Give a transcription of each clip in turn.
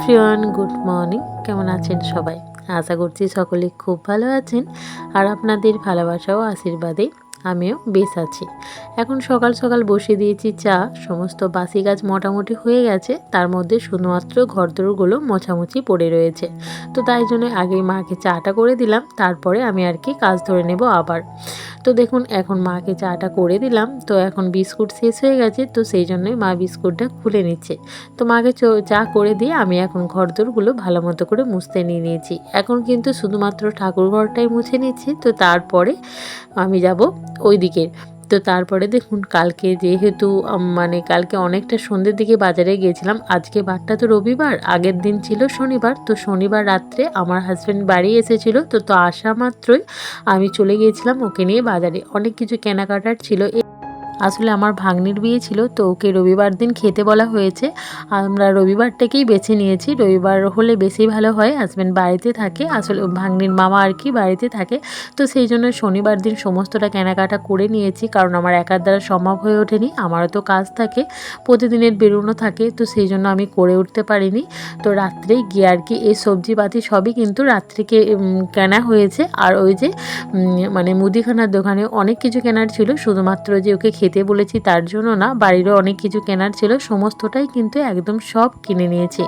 Everyone, good morning. কেমন আছেন সবাই? আশা করছি সকলে খুব ভালো আছেন, আর আপনাদের ভালোবাসা ও আশীর্বাদে আমিও বেশ আছি। এখন সকাল সকাল বসিয়ে দিয়েছি চা। সমস্ত বাসি কাজ মোটামুটি হয়ে গেছে, তার মধ্যে শুধুমাত্র ঘরদোরগুলো মোছামুছি পড়ে রয়েছে। তো তাই জন্য আগেই মাকে চাটা করে দিলাম, তারপরে আমি আর কি কাজ ধরে নেব আবার। তো দেখুন এখন মাকে চাটা করে দিলাম, তো এখন বিস্কুট শেষ হয়ে গেছে, তো সেই জন্যই মা বিস্কুটটা খুলে নিচ্ছে। তো মাকে চা করে দিয়ে আমি এখন ঘরদোরগুলো ভালো মতো করে মুছতে নিয়েছি। এখন কিন্তু শুধুমাত্র ঠাকুর ঘরটাই মুছে নিচ্ছি, তো তারপরে আমি যাব ওই দিকে। তো তারপরে দেখুন কালকে যেহেতু কালকে অনেকটা সন্ধ্যের দিকে বাজারে গিয়েছিলাম। আজকে বারটা তো রবিবার, আগের দিন ছিল শনিবার। তো শনিবার রাত্রে আমার হাজব্যান্ড বাড়ি এসেছিলো, তো আসা মাত্রই আমি চলে গিয়েছিলাম ওকে নিয়ে বাজারে। অনেক কিছু কেনাকাটার ছিল। আসলে আমার ভাগ্নির বিয়ে ছিল, তো ওকে রবিবার দিন খেতে বলা হয়েছে। আমরা রবিবারটাকেই বেছে নিয়েছি, রবিবার হলে বেশি ভালো হয়। হাজব্যান্ড বাড়িতে থাকে, আসলে ভাগ্নির মামা আর কি বাড়িতে থাকে। তো সেই জন্য শনিবার দিন সমস্তটা কেনাকাটা করে নিয়েছি, কারণ আমার একার দ্বারা সম্ভব হয়ে ওঠেনি। আমারও তো কাজ থাকে, প্রতিদিনের বেরোনো থাকে, তো সেই জন্য আমি করে উঠতে পারিনি। তো রাত্রেই গিয়ে আর কি এই সবজিপাতি সবই কিন্তু রাত্রিকে কেনা হয়েছে। আর ওই যে মুদিখানার দোকানে অনেক কিছু কেনার ছিল, শুধুমাত্র যে ওকে খেতে বলেছি তার জন্য না, বাড়িরও অনেক কিছু কেনার ছিল। সমস্তটাই কিন্তু একদম সব কিনে নিয়েছি।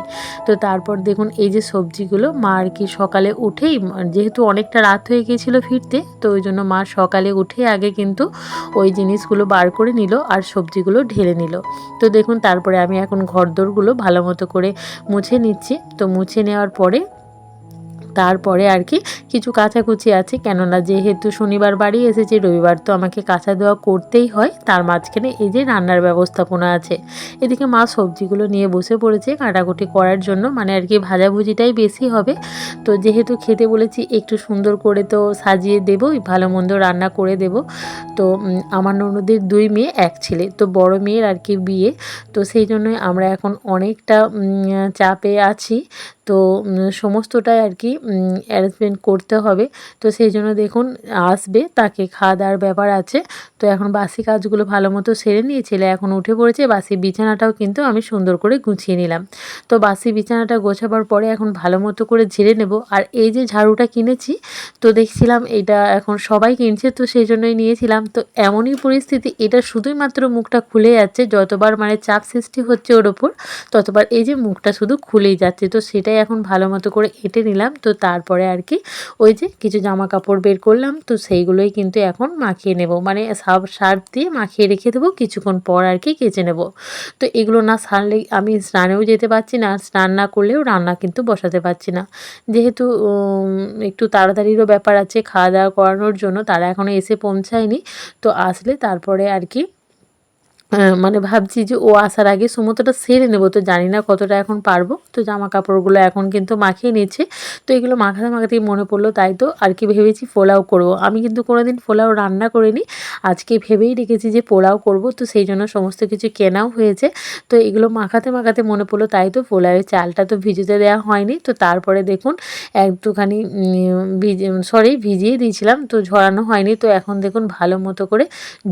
তো তারপর দেখুন এই যে সবজিগুলো মা আর কি সকালে উঠেই, যেহেতু অনেকটা রাত হয়ে গিয়েছিল ফিরতে, তো ওই জন্য মা সকালে উঠে আগে কিন্তু ওই জিনিসগুলো বার করে নিল আর সবজিগুলো ঢেলে নিল। তো দেখুন তারপরে আমি এখন ঘরদোরগুলো ভালো মতো করে মুছে নিচ্ছি। তো মুছে নেওয়ার পরে তারপরে আর কি কিছু কাচাকুচি আছে, কেননা যেহেতু শনিবার বাড়ি এসেছি, রবিবার তো আমাকে কাচা দেওয়া করতেই হয়। তার মাঝখানে এই যে রান্নার ব্যবস্থাপনা আছে। এদিকে মা সবজিগুলো নিয়ে বসে পড়েছে কাটাকুটি করার জন্য, আর কি ভাজাভুজিটাই বেশি হবে। তো যেহেতু খেতে বলেছি একটু সুন্দর করে তো সাজিয়ে দেবই, ভালো মন্দ রান্না করে দেব। তো আমার ননদের 2 মেয়ে 1 ছেলে, তো বড় মেয়ের আর কি বিয়ে। তো সেই জন্যই আমরা এখন অনেকটা চাপে আছি। তো সমস্তটাই আর কি অ্যারেঞ্জমেন্ট করতে হবে। তো সেই জন্য দেখুন আসবে, তাকে খাওয়া দাওয়ার ব্যাপার আছে। তো এখন বাসি কাজগুলো ভালো মতো সেরে নিয়ে ছেলে এখন উঠে পড়েছে। বাসি বিছানাটাও কিন্তু আমি সুন্দর করে গুছিয়ে নিলাম। তো বাসি বিছানাটা গোছাবার পরে এখন ভালো মতো করে ঝেড়ে নেব। আর এই যে ঝাড়ুটা কিনেছি, তো দেখছিলাম এটা এখন সবাই কিনছে, তো সেই জন্যই নিয়েছিলাম। তো এমনই পরিস্থিতি, এটা শুধুই মাত্র মুখটা খুলে যাচ্ছে, যতবার চাপ সৃষ্টি হচ্ছে ওর ওপর, ততবার এই যে মুখটা শুধু খুলেই যাচ্ছে। তো সেটাই এখন ভালো মতো করে এঁটে নিলাম। তো তারপরে আর কি ওই যে কিছু জামা কাপড় বের করলাম, তো সেইগুলোই কিন্তু এখন মাখিয়ে নেব, সার্ফ দিয়ে মাখিয়ে রেখে দেবো, কিছুক্ষণ পর আর কি কেচে নেব। তো এগুলো না সারলে আমি স্নানেও যেতে পারছি না, আর স্নান না করলেও রান্না কিন্তু বসাতে পারছি না। যেহেতু একটু তাড়াতাড়িরও ব্যাপার আছে খাওয়া দাওয়া করানোর জন্য, তারা এখনও এসে পৌঁছায়নি। তো আসলে তারপরে আর কি ভাবছি যে ও আসার আগে সমস্তটা সেরে নেব। তো জানি না কতটা এখন পারবো। তো জামা কাপড়গুলো এখন কিন্তু মাখিয়ে নিচ্ছে। তো এগুলো মাখাতে মাখাতেই মনে পড়লো, তাই তো আর কি ভেবেছি পোলাও করব। আমি কিন্তু কোনোদিন পোলাও রান্না করিনি, আজকে ভেবেই রেখেছি যে পোলাও করব। তো সেই জন্য সমস্ত কিছু কেনাও হয়েছে। তো এগুলো মাখাতে মাখাতে মনে পড়লো, তাই তো পোলাওয়ের চালটা তো ভিজোতে দেওয়া হয়নি। তো তারপরে দেখুন একটুখানি ভিজিয়ে দিয়েছিলাম, তো ঝরানো হয়নি। তো এখন দেখুন ভালো মতো করে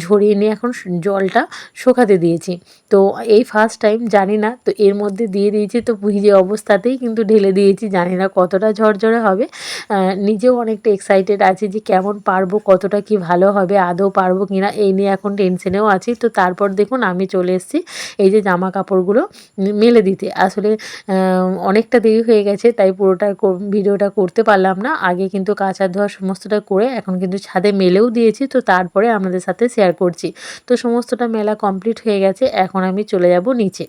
ঝরিয়ে নিয়ে এখন জলটা শুকাতে দিয়েছি। তো এই ফার্স্ট টাইম, জানি না, তো এর মধ্যে দিয়ে দিয়েছি, তো ভিজে অবস্থাতেই কিন্তু ঢেলে দিয়েছি। জানি না কতটা ঝরঝরে হবে, নিজেও অনেকটা এক্সাইটেড আছি যে কেমন পারবো, কতটা কি ভালো হবে, আদৌ পারবো কিনা এই নিয়ে এখন টেনশনেও আছি। তো তারপর দেখুন আমি চলে এসেছি এই যে জামা কাপড়গুলো মেলে দিতে। আসলে অনেকটা দেরি হয়ে গেছে, তাই পুরোটা ভিডিওটা করতে পারলাম না। আগে কিন্তু কাচা ধোয়া সমস্তটা করে এখন কিন্তু ছাদে মেলেও দিয়েছি, তো তারপরে আপনাদের সাথে শেয়ার করছি। তো সমস্তটা মেলা কমপ্লিট হয়ে গেছে, এখন আমি চলে যাব নিচে।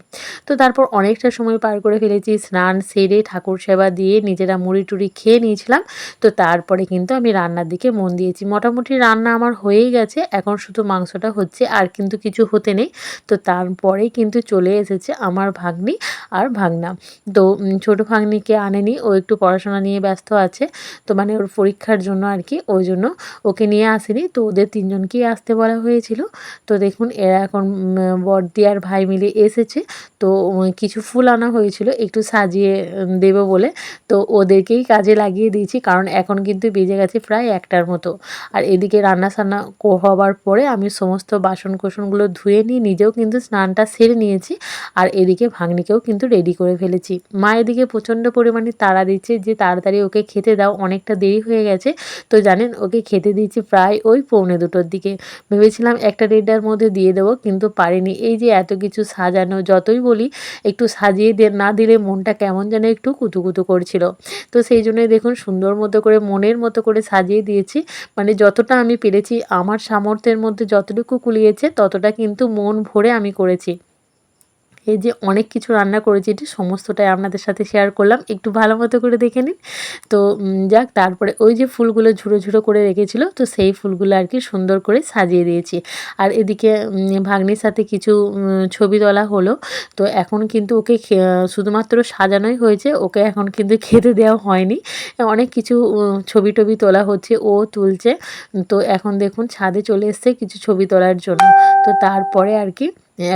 তো তারপর অনেকটা সময় পার করে ফেলেছি, স্নান সেরে ঠাকুর সেবা দিয়ে নিজেরা মুড়ি টুড়ি খেয়ে নিয়েছিলাম। তো তারপরে কিন্তু আমি রান্নার দিকে মন দিয়েছি। মোটামুটি রান্না আমার হয়েই গেছে, এখন শুধু মাংসটা হচ্ছে, আর কিন্তু কিছু হতে নেই। তো তারপরেই কিন্তু চলে এসেছে আমার ভাগ্নি আর ভাগনা। তো ছোটো ভাগ্নিকে আনেনি, ও একটু পড়াশোনা নিয়ে ব্যস্ত আছে। তো ওর পরীক্ষার জন্য আর কি, ওই জন্য ওকে নিয়ে আসেনি। তো ওদের 3 জনকেই আসতে বলা হয়েছিল। তো দেখুন এরা এখন বড়দি আর ভাই মিলে এসেছে, তো কিছু ফুল আনা হয়েছিল একটু সাজিয়ে দেবো বলে, তো ওদেরকেই কাজে লাগিয়ে দিয়েছি, কারণ এখন কিন্তু বেজে গেছে প্রায় 1টার মতো। আর এদিকে রান্না সান্না হবার পরে আমি সমস্ত বাসন কোসনগুলো ধুয়ে নিয়ে নিজেও কিন্তু স্নানটা সেরে নিয়েছি, আর এদিকে ভাগ্নিকেও কিন্তু রেডি করে ফেলেছি। মা এদিকে প্রচণ্ড পরিমাণে তাড়া দিচ্ছে যে তাড়াতাড়ি ওকে খেতে দাও, অনেকটা দেরি হয়ে গেছে। তো জানেন ওকে খেতে দিয়েছি প্রায় ওই 1:45-2টোর দিকে। ভেবেছিলাম 1টা-1:30টার মধ্যে দিয়ে দেবো, কিন্তু পারিনি। এই যে এত কিছু সাজানো, যতই বলি একটু সাজিয়ে না দিলে মনটা কেমন যেন একটু কুতুকুতু করছিল। তো সেই জন্যই দেখুন সুন্দর মতো করে মনের মতো করে সাজিয়ে দিয়েছি। মানে যতটা আমি পেরেছি, আমার সামর্থ্যের মধ্যে যতটুকু কুলিয়েছে ততটা কিন্তু মন ভরে আমি করেছি। এই যে অনেক কিছু রান্না করেছি, এটি সমস্তটাই আপনাদের সাথে শেয়ার করলাম, একটু ভালো মতো করে দেখে নিন। তো যাক, তারপরে ওই যে ফুলগুলো ঝুড়ো ঝুড়ো করে রেখেছিল, তো সেই ফুলগুলো আর কি সুন্দর করে সাজিয়ে দিয়েছি। আর এদিকে ভাগ্নির সাথে কিছু ছবি তোলা হলো। তো এখন কিন্তু ওকে শুধুমাত্র সাজানোই হয়েছে, ওকে এখন কিন্তু খেতে দেওয়া হয়নি। অনেক কিছু ছবি টবি তোলা হচ্ছে, ও তুলছে। তো এখন দেখুন ছাদে চলে এসছে কিছু ছবি তোলার জন্য। তো তারপরে আর কি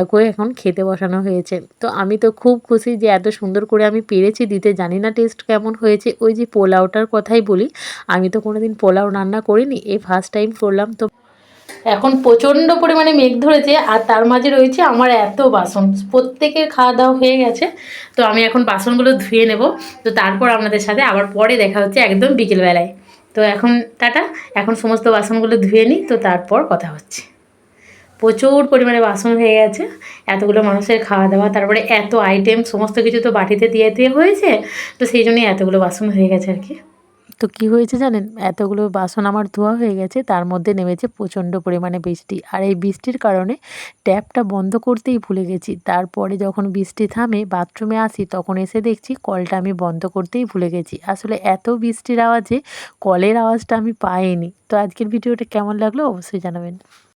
ওকে এখন খেতে বসানো হয়েছে। তো আমি তো খুব খুশি যে এত সুন্দর করে আমি পেরেছি দিতে। জানি না টেস্ট কেমন হয়েছে। ওই যে পোলাওটার কথাই বলি, আমি তো কোনোদিন পোলাও রান্না করিনি, এই ফার্স্ট টাইম করলাম। তো এখন প্রচণ্ড পরিমাণে মেঘ ধরেছে, আর তার মাঝে রয়েছে আমার এত বাসন। প্রত্যেকের খাওয়া দাওয়া হয়ে গেছে, তো আমি এখন বাসনগুলো ধুয়ে নেব। তো তারপর আপনাদের সাথে আবার পরে দেখা হচ্ছে একদম বিকেলবেলায়। তো এখন টাটা, এখন সমস্ত বাসনগুলো ধুয়ে নিই, তো তারপর কথা হচ্ছে। প্রচুর পরিমাণে বাসন হয়ে গেছে, এতগুলো মানুষের খাওয়া দাওয়া, তারপরে এত আইটেম, সমস্ত কিছু তো বাটিতে দিয়ে দিয়ে হয়েছে, তো সেই জন্যই এতগুলো বাসন হয়ে গেছে আর কি। তো কি হয়েছে জানেন, এতগুলো বাসন আমার ধোয়া হয়ে গেছে, তার মধ্যে নেমেছে প্রচণ্ড পরিমাণে বৃষ্টি। আর এই বৃষ্টির কারণে ট্যাপটা বন্ধ করতেই ভুলে গেছি। তারপরে যখন বৃষ্টি থামে বাথরুমে আসি, তখন এসে দেখছি কলটা আমি বন্ধ করতেই ভুলে গেছি। আসলে এত বৃষ্টির আওয়াজে কলের আওয়াজটা আমি পাইনি। তো আজকের ভিডিওটা কেমন লাগলো অবশ্যই জানাবেন।